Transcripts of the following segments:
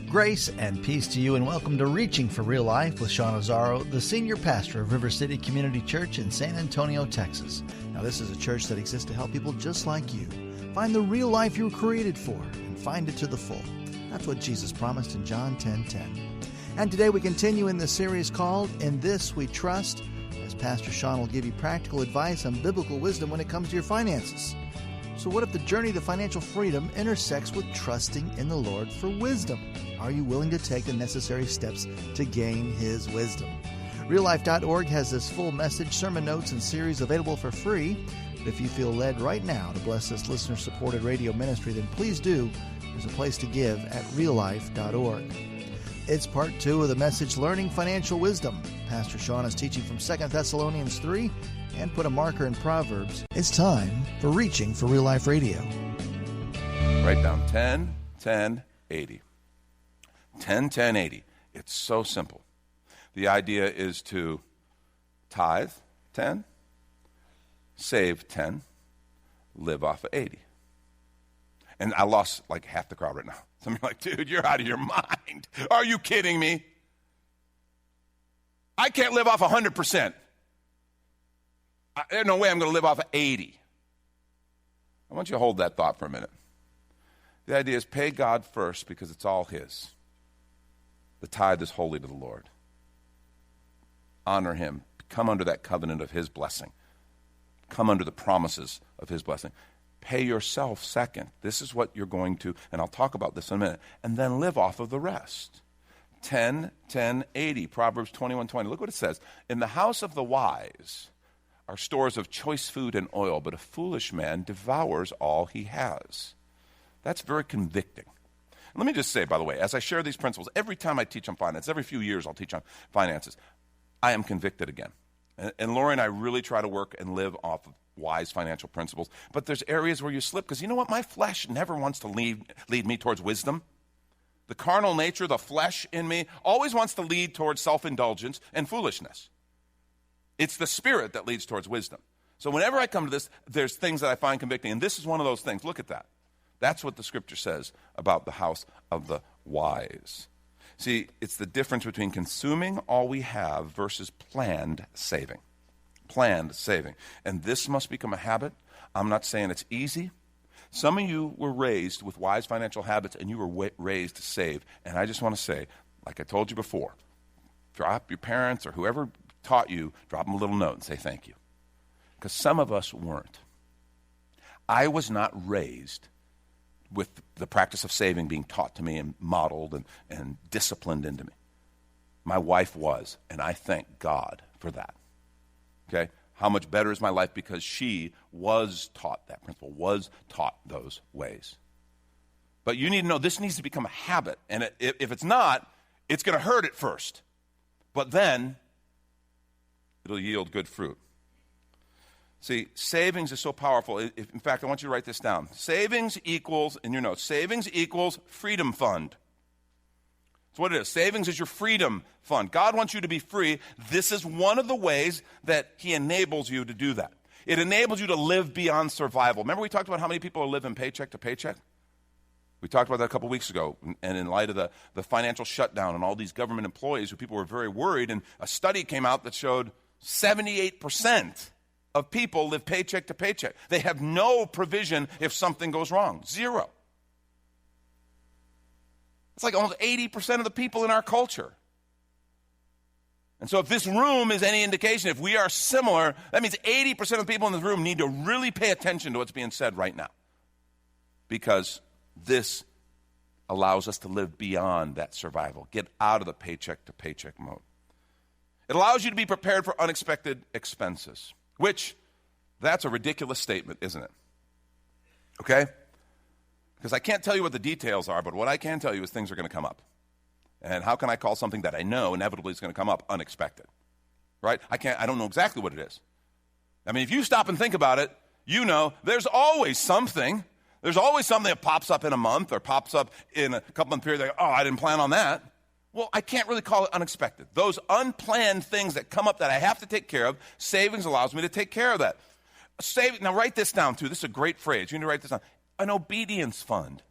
Grace and peace to you, and welcome to Reaching for Real Life with Sean Azzaro, the senior pastor of River City Community Church in San Antonio, Texas. Now, this is a church that exists to help people just like you find the real life you were created for and find it to the full. That's what Jesus promised in John 10:10. And today we continue in the series called In This We Trust, as Pastor Sean will give you practical advice on biblical wisdom when it comes to your finances. So what if the journey to financial freedom intersects with trusting in the Lord for wisdom? Are you willing to take the necessary steps to gain His wisdom? RealLife.org has this full message, sermon notes, and series available for free. But if you feel led right now to bless this listener-supported radio ministry, then please do. There's a place to give at RealLife.org. It's part 2 of the message, Learning Financial Wisdom. Pastor Sean is teaching from 2 Thessalonians 3 and put a marker in Proverbs. It's time for Reaching for Real Life Radio. Write down 10, 10, 80. 10, 10, 80. It's so simple. The idea is to tithe 10, save 10, live off of 80. And I lost like half the crowd right now. Some of you are like, dude, you're out of your mind. Are you kidding me? I can't live off 100%. There's no way I'm going to live off of 80. I want you to hold that thought for a minute. The idea is pay God first because it's all His. The tithe is holy to the Lord. Honor Him. Come under that covenant of His blessing. Come under the promises of His blessing. Pay yourself second. This is what you're going to, and I'll talk about this in a minute, and then live off of the rest. 10, 10, 80. Proverbs 21:20. Look what it says. In the house of the wise are stores of choice food and oil, but a foolish man devours all he has. That's very convicting. Let me just say, by the way, as I share these principles, every time I teach on finance, every few years I'll teach on finances, I am convicted again. And Lori and I really try to work and live off of wise financial principles. But there's areas where you slip, because you know what? My flesh never wants to lead me towards wisdom. The carnal nature, the flesh in me, always wants to lead towards self-indulgence and foolishness. It's the spirit that leads towards wisdom. So whenever I come to this, there's things that I find convicting, and this is one of those things. Look at that. That's what the scripture says about the house of the wise. See, it's the difference between consuming all we have versus planned saving. Planned saving. And this must become a habit. I'm not saying it's easy. Some of you were raised with wise financial habits, and you were raised to save. And I just want to say, like I told you before, drop your parents or whoever taught you, drop them a little note and say thank you. Because some of us weren't. I was not raised with the practice of saving being taught to me and modeled and disciplined into me. My wife was, and I thank God for that. Okay? How much better is my life because she was taught that principle, was taught those ways. But you need to know this needs to become a habit. And if it's not, it's going to hurt at first. But then it'll yield good fruit. See, savings is so powerful. In fact, I want you to write this down. Savings equals, in your notes, savings equals freedom fund. That's what it is. Savings is your freedom fund. God wants you to be free. This is one of the ways that He enables you to do that. It enables you to live beyond survival. Remember we talked about how many people are living paycheck to paycheck? We talked about that a couple weeks ago. And in light of the financial shutdown and all these government employees, who people were very worried, and a study came out that showed 78% of people live paycheck to paycheck. They have no provision if something goes wrong. Zero. It's like almost 80% of the people in our culture. And so if this room is any indication, if we are similar, that means 80% of the people in this room need to really pay attention to what's being said right now. Because this allows us to live beyond that survival. Get out of the paycheck to paycheck mode. It allows you to be prepared for unexpected expenses. Which, that's a ridiculous statement, isn't it? Okay? Because I can't tell you what the details are, but what I can tell you is things are going to come up. And how can I call something that I know inevitably is going to come up unexpected? Right? I don't know exactly what it is. I mean, if you stop and think about it, you know there's always something. There's always something that pops up in a month or pops up in a couple-month period. Like, oh, I didn't plan on that. Well, I can't really call it unexpected. Those unplanned things that come up that I have to take care of, savings allows me to take care of that. Now, write this down, too. This is a great phrase. You need to write this down. An obedience fund.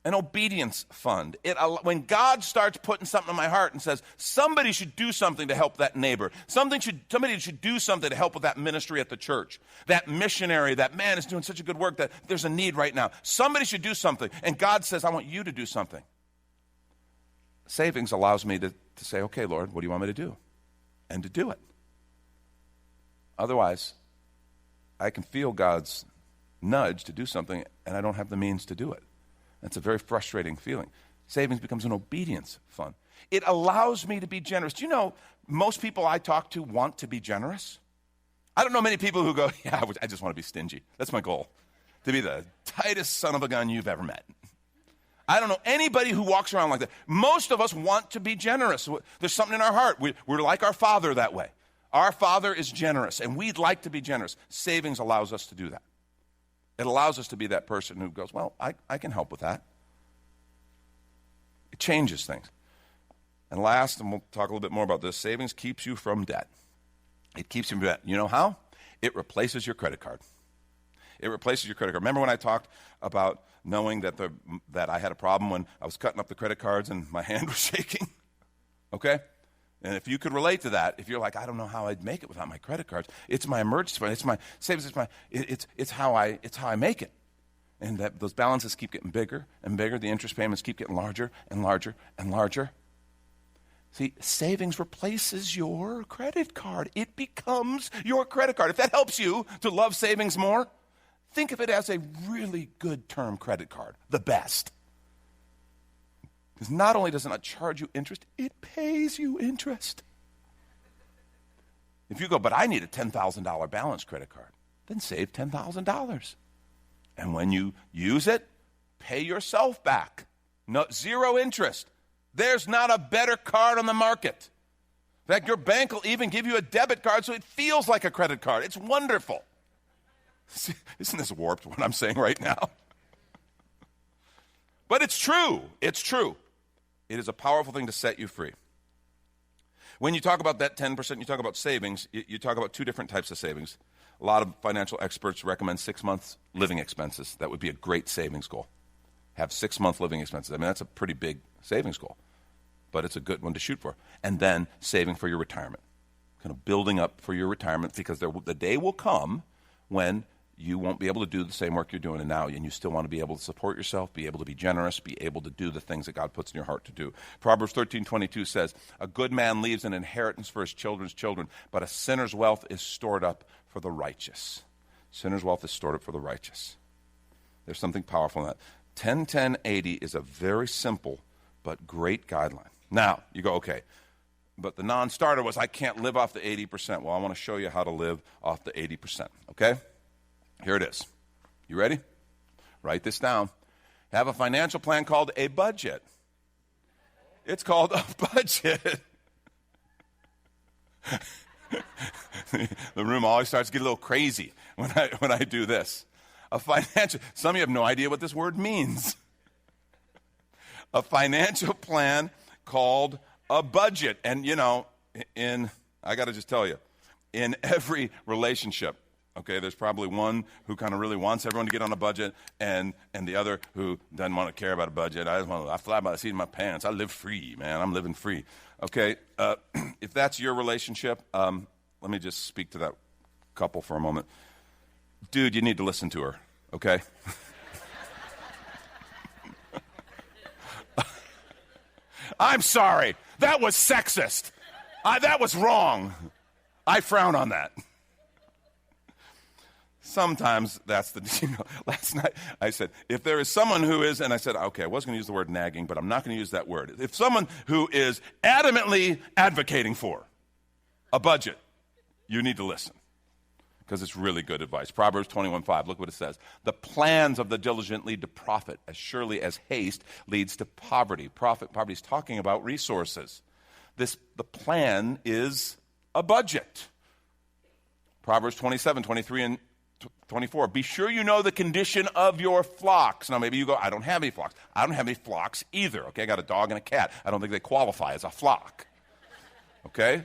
an obedience fund. When God starts putting something in my heart and says, somebody should do something to help that neighbor. Somebody should do something to help with that ministry at the church. That missionary, that man is doing such a good work that there's a need right now. Somebody should do something. And God says, I want you to do something. Savings allows me to say, okay, Lord, what do you want me to do? And to do it. Otherwise, I can feel God's nudge to do something and I don't have the means to do it. That's a very frustrating feeling. Savings becomes an obedience fund. It allows me to be generous. Do you know, most people I talk to want to be generous? I don't know many people who go, yeah, I just want to be stingy. That's my goal, to be the tightest son of a gun you've ever met. I don't know anybody who walks around like that. Most of us want to be generous. There's something in our heart. We're like our Father that way. Our Father is generous, and we'd like to be generous. Savings allows us to do that. It allows us to be that person who goes, well, I can help with that. It changes things. And last, and we'll talk a little bit more about this, savings keeps you from debt. It keeps you from debt. You know how? It replaces your credit card. It replaces your credit card. Remember when I talked about knowing that I had a problem when I was cutting up the credit cards and my hand was shaking? Okay? And if you could relate to that, if you're like, I don't know how I'd make it without my credit cards. It's my emergency fund. It's my savings. It's how I make it. And those balances keep getting bigger and bigger. The interest payments keep getting larger and larger and larger. See, savings replaces your credit card. It becomes your credit card. If that helps you to love savings more, think of it as a really good term credit card, the best. Because not only does it not charge you interest, it pays you interest. If you go, but I need a $10,000 balance credit card, then save $10,000. And when you use it, pay yourself back. No, zero interest. There's not a better card on the market. In fact, your bank will even give you a debit card so it feels like a credit card. It's wonderful. Isn't this warped, what I'm saying right now? But it's true. It's true. It is a powerful thing to set you free. When you talk about that 10%, you talk about savings, you talk about two different types of savings. A lot of financial experts recommend 6 months living expenses. That would be a great savings goal. Have 6 month living expenses. I mean, that's a pretty big savings goal, but it's a good one to shoot for. And then saving for your retirement, kind of building up for your retirement, because the day will come when you won't be able to do the same work you're doing now, and you still want to be able to support yourself, be able to be generous, be able to do the things that God puts in your heart to do. Proverbs 13:22 says, a good man leaves an inheritance for his children's children, but a sinner's wealth is stored up for the righteous. Sinner's wealth is stored up for the righteous. There's something powerful in that. 10-10-80 is a very simple but great guideline. Now, you go, okay, but the non-starter was, I can't live off the 80%. Well, I want to show you how to live off the 80%, okay? Here it is. You ready? Write this down. Have a financial plan called a budget. It's called a budget. The room always starts to get a little crazy when I do this. Some of you have no idea what this word means. A financial plan called a budget. And, you know, I got to just tell you, in every relationship, okay, there's probably one who kind of really wants everyone to get on a budget, and the other who doesn't want to care about a budget. I fly by the seat of my pants. I live free, man. I'm living free. Okay, if that's your relationship, let me just speak to that couple for a moment. Dude, you need to listen to her, okay? I'm sorry. That was sexist. That was wrong. I frown on that. Sometimes that's last night I said, if there is someone who is, and I said, okay, I was going to use the word nagging, but I'm not going to use that word. If someone who is adamantly advocating for a budget, you need to listen, because it's really good advice. Proverbs 21:5, look what it says. The plans of the diligent lead to profit, as surely as haste leads to poverty. Poverty is talking about resources. The plan is a budget. Proverbs 27:23 and 24. Be sure you know the condition of your flocks. Now, maybe you go, I don't have any flocks. I don't have any flocks either. Okay, I got a dog and a cat. I don't think they qualify as a flock. Okay?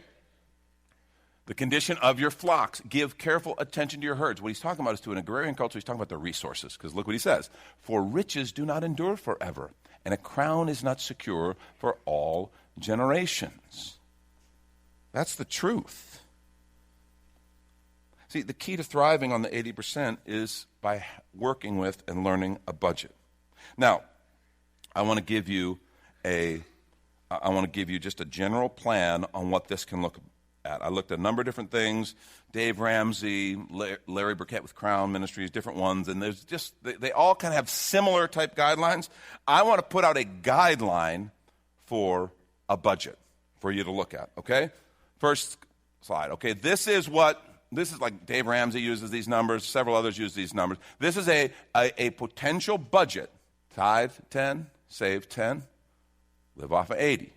The condition of your flocks. Give careful attention to your herds. What he's talking about is to an agrarian culture, he's talking about the resources. Because look what he says. For riches do not endure forever, and a crown is not secure for all generations. That's the truth. See, the key to thriving on the 80% is by working with and learning a budget. Now, I want to give you just a general plan on what this can look at. I looked at a number of different things. Dave Ramsey, Larry Burkett with Crown Ministries, different ones, and there's just they all kind of have similar type guidelines. I want to put out a guideline for a budget for you to look at, okay? First slide, okay? This is like Dave Ramsey uses these numbers, several others use these numbers. This is a potential budget. Tithe 10, save 10, live off of 80,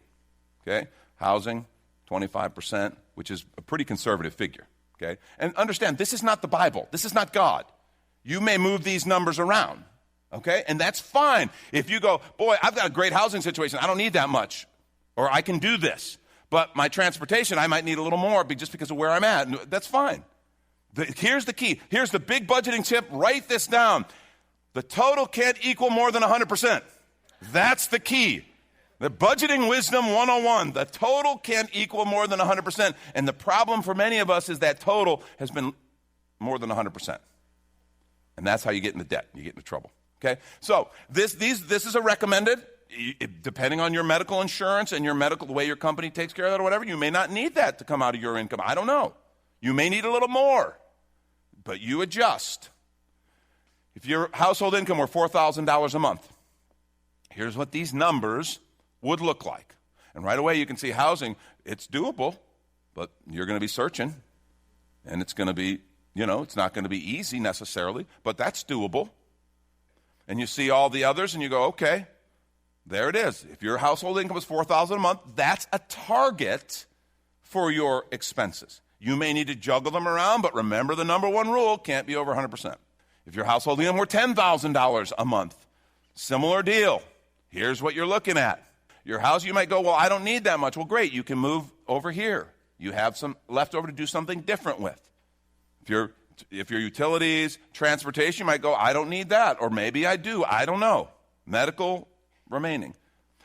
okay? Housing, 25%, which is a pretty conservative figure, okay? And understand, this is not the Bible. This is not God. You may move these numbers around, okay? And that's fine. If you go, boy, I've got a great housing situation. I don't need that much. Or I can do this. But my transportation, I might need a little more just because of where I'm at. That's fine. Here's the key. Here's the big budgeting tip. Write this down. The total can't equal more than 100%. That's the key. The budgeting wisdom 101. The total can't equal more than 100%. And the problem for many of us is that total has been more than 100%. And that's how you get into debt. You get into trouble. Okay? So this is a recommended. Depending on your medical insurance and the way your company takes care of that or whatever, you may not need that to come out of your income. I don't know. You may need a little more. But you adjust. If your household income were $4,000 a month, here's what these numbers would look like. And right away you can see housing, it's doable, but you're going to be searching. And it's going to be, it's not going to be easy necessarily, but that's doable. And you see all the others and you go, okay, there it is. If your household income is $4,000 a month, that's a target for your expenses. You may need to juggle them around, but remember the number one rule, can't be over 100%. If your household income were $10,000 a month, similar deal. Here's what you're looking at. Your house, you might go, well, I don't need that much. Well, great, you can move over here. You have some left over to do something different with. If your utilities, transportation, you might go, I don't need that. Or maybe I do, I don't know. Medical remaining.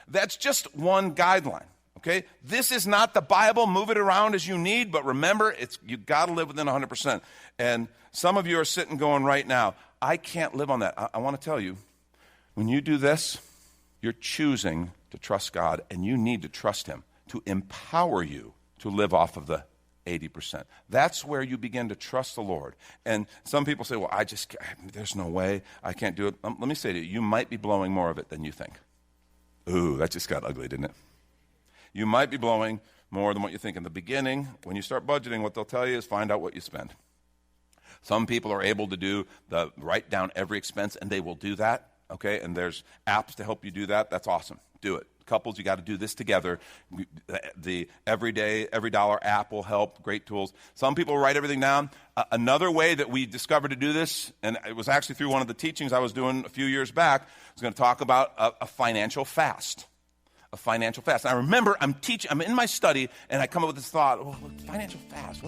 That's just one guideline, okay? This is not the Bible. Move it around as you need, but remember, you got to live within 100%. And some of you are sitting going right now, I can't live on that. I want to tell you, when you do this, you're choosing to trust God, and you need to trust Him to empower you to live off of the 80%. That's where you begin to trust the Lord. And some people say, well, there's no way, I can't do it. Let me say to you, you might be blowing more of it than you think. Ooh, that just got ugly, didn't it? You might be blowing more than what you think. In the beginning, when you start budgeting, what they'll tell you is find out what you spend. Some people are able to write down every expense, and they will do that, okay? And there's apps to help you do that. That's awesome. Do it. Couples, you got to do this together. The Every Dollar app will help. Great tools. Some people write everything down. Another way that we discovered to do this, and it was actually through one of the teachings I was doing a few years back, I was going to talk about a financial fast. A financial fast. And I remember I'm in my study, and I come up with this thought, financial fast.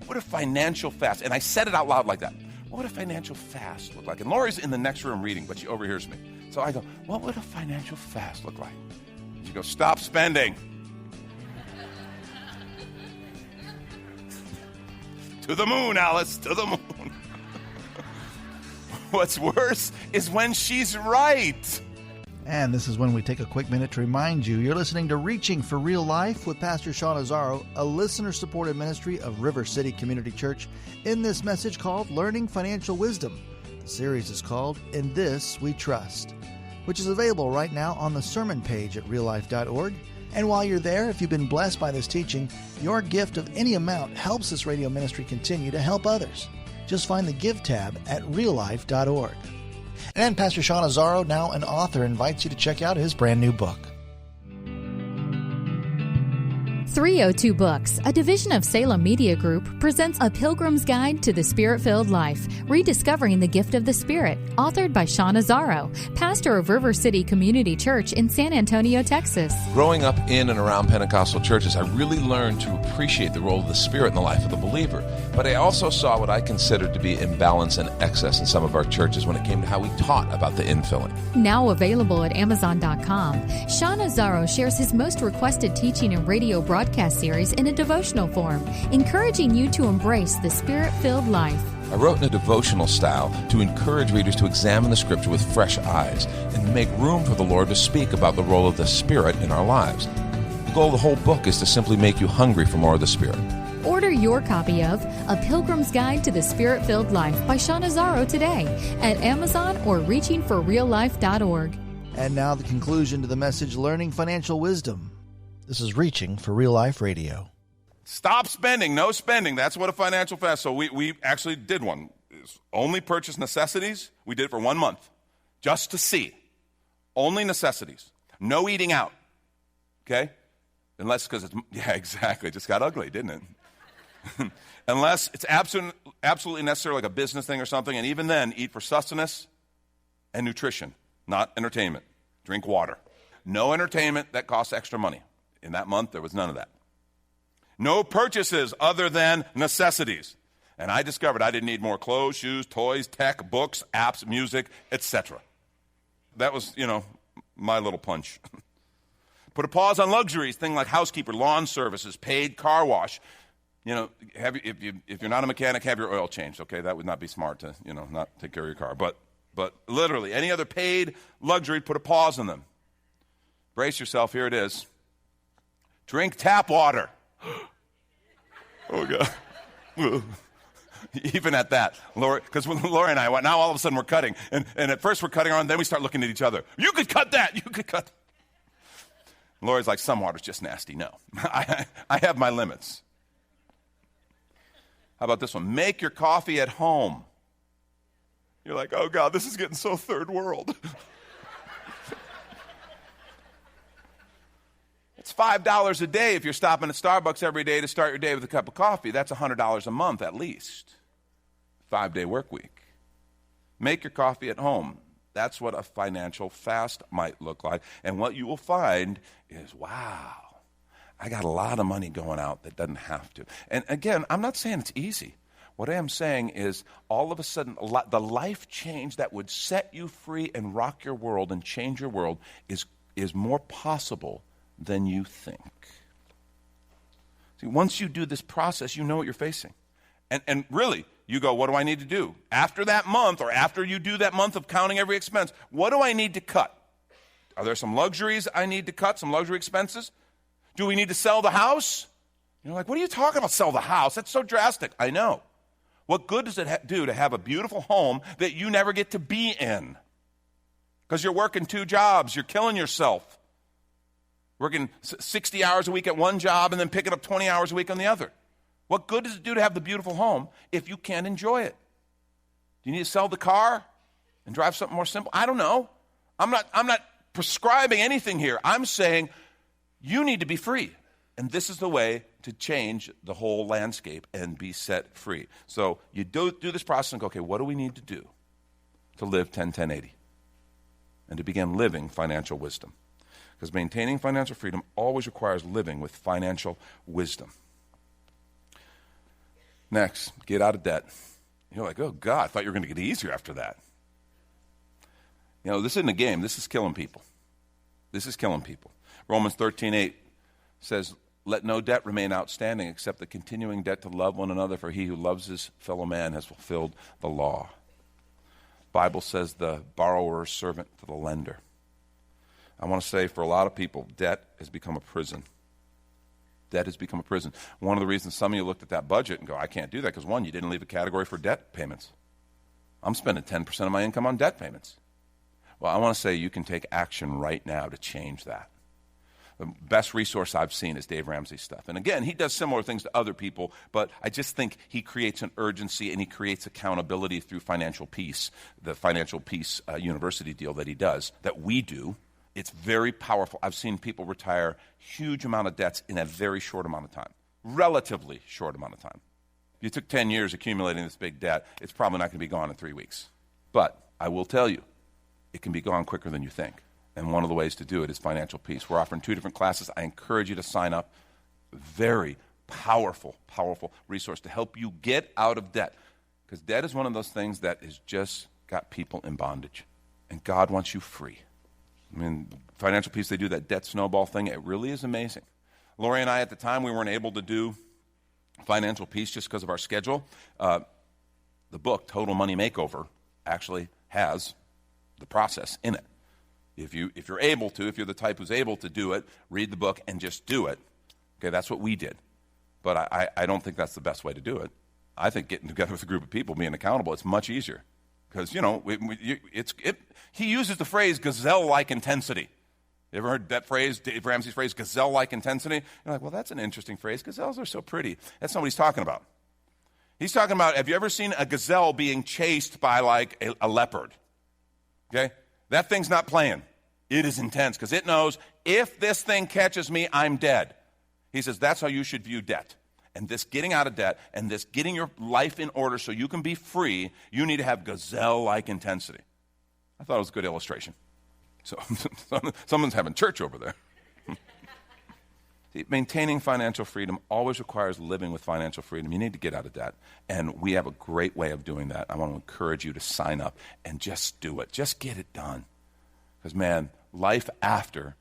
What a financial fast. And I said it out loud like that. What would a financial fast look like? And Lori's in the next room reading, but she overhears me. So I go, what would a financial fast look like? She goes, stop spending. To the moon, Alice, to the moon. What's worse is when she's right. And this is when we take a quick minute to remind you you're listening to Reaching for Real Life with Pastor Sean Azzaro, a listener-supported ministry of River City Community Church, in this message called Learning Financial Wisdom. The series is called In This We Trust, which is available right now on the sermon page at reallife.org. And while you're there, if you've been blessed by this teaching, your gift of any amount helps this radio ministry continue to help others. Just find the Give tab at reallife.org. And Pastor Sean Azzaro, now an author, invites you to check out his brand new book. 302 Books, a division of Salem Media Group, presents A Pilgrim's Guide to the Spirit-Filled Life, Rediscovering the Gift of the Spirit, authored by Sean Azzaro, pastor of River City Community Church in San Antonio, Texas. Growing up in and around Pentecostal churches, I really learned to appreciate the role of the Spirit in the life of the believer. But I also saw what I considered to be imbalance and excess in some of our churches when it came to how we taught about the infilling. Now available at Amazon.com, Sean Azzaro shares his most requested teaching and radio broadcast series in a devotional form, encouraging you to embrace the Spirit-filled life. I wrote in a devotional style to encourage readers to examine the Scripture with fresh eyes and make room for the Lord to speak about the role of the Spirit in our lives. The goal of the whole book is to simply make you hungry for more of the Spirit. Order your copy of A Pilgrim's Guide to the Spirit-Filled Life by Sean Azzaro today at Amazon or reachingforreallife.org. And now the conclusion to the message, Learning Financial Wisdom. This is Reaching for Real Life Radio. Stop spending, no spending. That's what a financial fast. So we actually did one. Only purchase necessities. We did it for 1 month, just to see. Only necessities. No eating out. Okay? Unless, because it's, yeah, exactly. It just got ugly, didn't it? Unless it's absolutely necessary, like a business thing or something. And even then, eat for sustenance and nutrition, not entertainment. Drink water. No entertainment that costs extra money. In that month, there was none of that. No purchases other than necessities. And I discovered I didn't need more clothes, shoes, toys, tech, books, apps, music, etc. That was, my little punch. Put a pause on luxuries, things like housekeeper, lawn services, paid car wash. If you're not a mechanic, have your oil changed, okay? That would not be smart to, not take care of your car. But literally, any other paid luxury, put a pause on them. Brace yourself, here it is. Drink tap water. Oh, God. Even at that, because when Lori and I went, now all of a sudden we're cutting. And at first we're cutting on, then we start looking at each other. You could cut that. You could cut. Lori's like, some water's just nasty. No, I have my limits. How about this one? Make your coffee at home. You're like, oh, God, this is getting so third world. It's $5 a day if you're stopping at Starbucks every day to start your day with a cup of coffee. That's $100 a month at least. 5-day work week. Make your coffee at home. That's what a financial fast might look like. And what you will find is, wow, I got a lot of money going out that doesn't have to. And again, I'm not saying it's easy. What I am saying is all of a sudden the life change that would set you free and rock your world and change your world is more possible than you think. See, once you do this process, you know what you're facing. And really, you go, what do I need to do? After that month, or after you do that month of counting every expense, what do I need to cut? Are there some luxuries I need to cut, some luxury expenses? Do we need to sell the house? You're like, what are you talking about, sell the house? That's so drastic. I know. What good does it do to have a beautiful home that you never get to be in? Because you're working 2 jobs, you're killing yourself. Working 60 hours a week at one job and then picking up 20 hours a week on the other. What good does it do to have the beautiful home if you can't enjoy it? Do you need to sell the car and drive something more simple? I don't know. I'm not prescribing anything here. I'm saying you need to be free. And this is the way to change the whole landscape and be set free. So you do this process and go, okay, what do we need to do to live 10-10-80? And to begin living financial wisdom. Because maintaining financial freedom always requires living with financial wisdom. Next, get out of debt. You're like, oh, God, I thought you were going to get easier after that. This isn't a game. This is killing people. This is killing people. Romans 13:8 says, let no debt remain outstanding except the continuing debt to love one another, for he who loves his fellow man has fulfilled the law. Bible says the borrower is servant to the lender. I want to say for a lot of people, debt has become a prison. Debt has become a prison. One of the reasons some of you looked at that budget and go, I can't do that, because one, you didn't leave a category for debt payments. I'm spending 10% of my income on debt payments. Well, I want to say you can take action right now to change that. The best resource I've seen is Dave Ramsey's stuff. And again, he does similar things to other people, but I just think he creates an urgency and he creates accountability through Financial Peace, the Financial Peace University deal that he does, that we do. It's very powerful. I've seen people retire huge amount of debts in a very short amount of time, relatively short amount of time. If you took 10 years accumulating this big debt, it's probably not going to be gone in 3 weeks. But I will tell you, it can be gone quicker than you think. And one of the ways to do it is financial peace. We're offering 2 different classes. I encourage you to sign up. Very powerful, powerful resource to help you get out of debt. Because debt is one of those things that has just got people in bondage. And God wants you free. I mean, financial peace, they do that debt snowball thing. It really is amazing. Lori and I, at the time, we weren't able to do financial peace just because of our schedule. The book, Total Money Makeover, actually has the process in it. If you're able to, if you're the type who's able to do it, read the book and just do it. Okay, that's what we did. But I don't think that's the best way to do it. I think getting together with a group of people, being accountable, it's much easier. Because, he uses the phrase gazelle-like intensity. You ever heard that phrase, Dave Ramsey's phrase, gazelle-like intensity? You're like, well, that's an interesting phrase. Gazelles are so pretty. That's not what he's talking about. He's talking about, have you ever seen a gazelle being chased by like a leopard? Okay? That thing's not playing. It is intense because it knows if this thing catches me, I'm dead. He says that's how you should view debt. And this getting out of debt and this getting your life in order so you can be free, you need to have gazelle-like intensity. I thought it was a good illustration. So someone's having church over there. See, maintaining financial freedom always requires living with financial freedom. You need to get out of debt. And we have a great way of doing that. I want to encourage you to sign up and just do it. Just get it done. Because, man, life after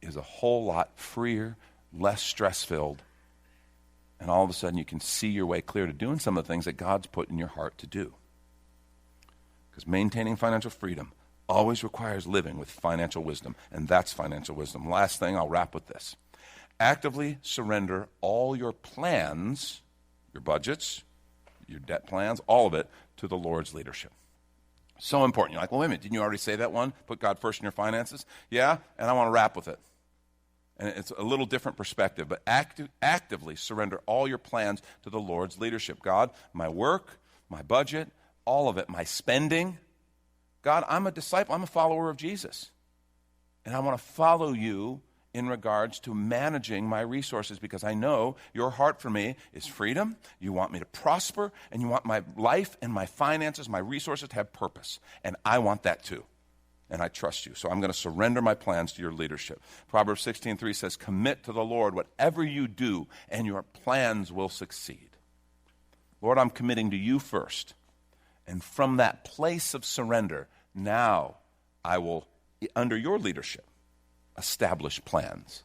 is a whole lot freer, less stress-filled, and all of a sudden you can see your way clear to doing some of the things that God's put in your heart to do. Because maintaining financial freedom always requires living with financial wisdom, and that's financial wisdom. Last thing, I'll wrap with this. Actively surrender all your plans, your budgets, your debt plans, all of it, to the Lord's leadership. So important. You're like, well, wait a minute, didn't you already say that one? Put God first in your finances? Yeah, and I want to wrap with it. And it's a little different perspective, but actively surrender all your plans to the Lord's leadership. God, my work, my budget, all of it, my spending. God, I'm a disciple, I'm a follower of Jesus. And I want to follow you in regards to managing my resources because I know your heart for me is freedom. You want me to prosper, and you want my life and my finances, my resources to have purpose. And I want that too. And I trust you. So I'm going to surrender my plans to your leadership. Proverbs 16:3 says, commit to the Lord whatever you do, and your plans will succeed. Lord, I'm committing to you first. And from that place of surrender, now I will, under your leadership, establish plans.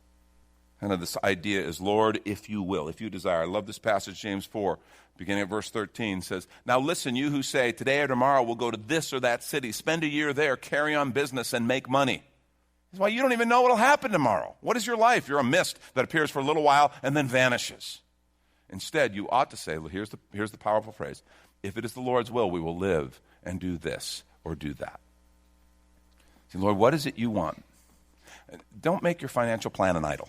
Kind of this idea is, Lord, if you will, if you desire. I love this passage, James 4, beginning at verse 13, says, now listen, you who say, today or tomorrow we'll go to this or that city, spend a year there, carry on business, and make money. That's why you don't even know what will happen tomorrow. What is your life? You're a mist that appears for a little while and then vanishes. Instead, you ought to say, well, here's the powerful phrase, if it is the Lord's will, we will live and do this or do that. See, Lord, what is it you want? Don't make your financial plan an idol.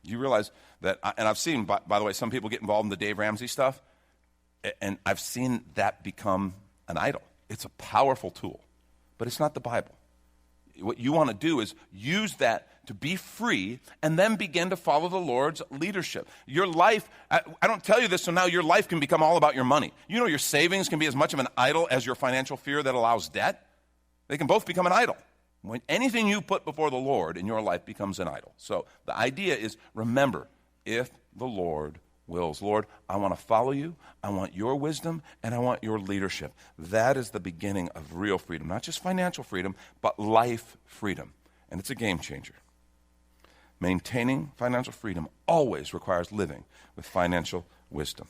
You realize that, and I've seen, by the way, some people get involved in the Dave Ramsey stuff, and I've seen that become an idol. It's a powerful tool, but it's not the Bible. What you want to do is use that to be free and then begin to follow the Lord's leadership. Your life, I don't tell you this so now your life can become all about your money. You know your savings can be as much of an idol as your financial fear that allows debt. They can both become an idol. When anything you put before the Lord in your life becomes an idol. So the idea is, remember, if the Lord wills. Lord, I want to follow you, I want your wisdom, and I want your leadership. That is the beginning of real freedom. Not just financial freedom, but life freedom. And it's a game changer. Maintaining financial freedom always requires living with financial wisdom.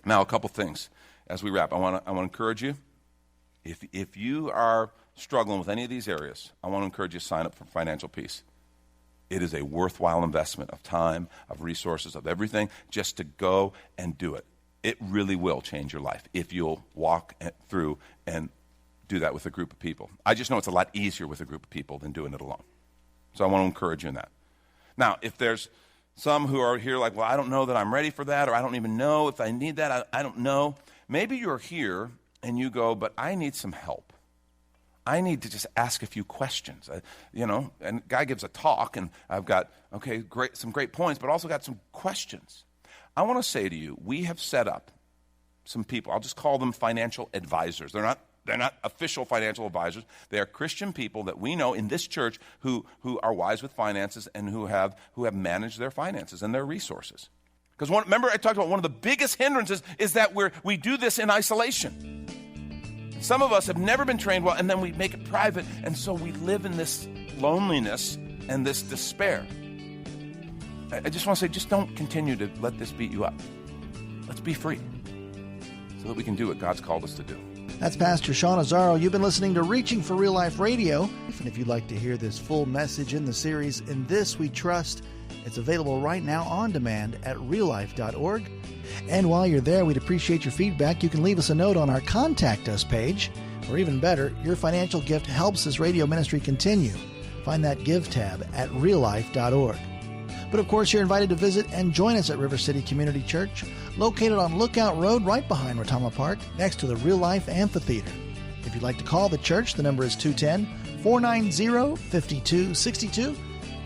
Now, a couple things as we wrap. I want to encourage you. If you are struggling with any of these areas, I want to encourage you to sign up for Financial Peace. It is a worthwhile investment of time, of resources, of everything, just to go and do it. It really will change your life if you'll walk through and do that with a group of people. I just know it's a lot easier with a group of people than doing it alone. So I want to encourage you in that. Now, if there's some who are here like, well, I don't know that I'm ready for that, or I don't even know if I need that, I don't know. Maybe you're here and you go, but I need some help. I need to just ask a few questions. And guy gives a talk, and I've got, some great points, but also got some questions. I want to say to you, we have set up some people, I'll just call them financial advisors. They're not official financial advisors. They are Christian people that we know in this church who are wise with finances and who have managed their finances and their resources. Because remember I talked about one of the biggest hindrances is that we do this in isolation. Some of us have never been trained well, and then we make it private, and so we live in this loneliness and this despair. I just want to say, just don't continue to let this beat you up. Let's be free so that we can do what God's called us to do. That's Pastor Sean Azzaro. You've been listening to Reaching for Real Life Radio. And if you'd like to hear this full message in the series, In This We Trust, it's available right now on demand at reallife.org. And while you're there, we'd appreciate your feedback. You can leave us a note on our Contact Us page. Or even better, your financial gift helps this radio ministry continue. Find that Give tab at reallife.org. But of course, you're invited to visit and join us at River City Community Church, located on Lookout Road right behind Retama Park, next to the Real Life Amphitheater. If you'd like to call the church, the number is 210-490-5262.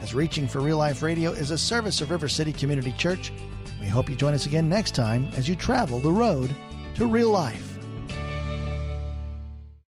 As Reaching for Real Life Radio is a service of River City Community Church. We hope you join us again next time as you travel the road to real life.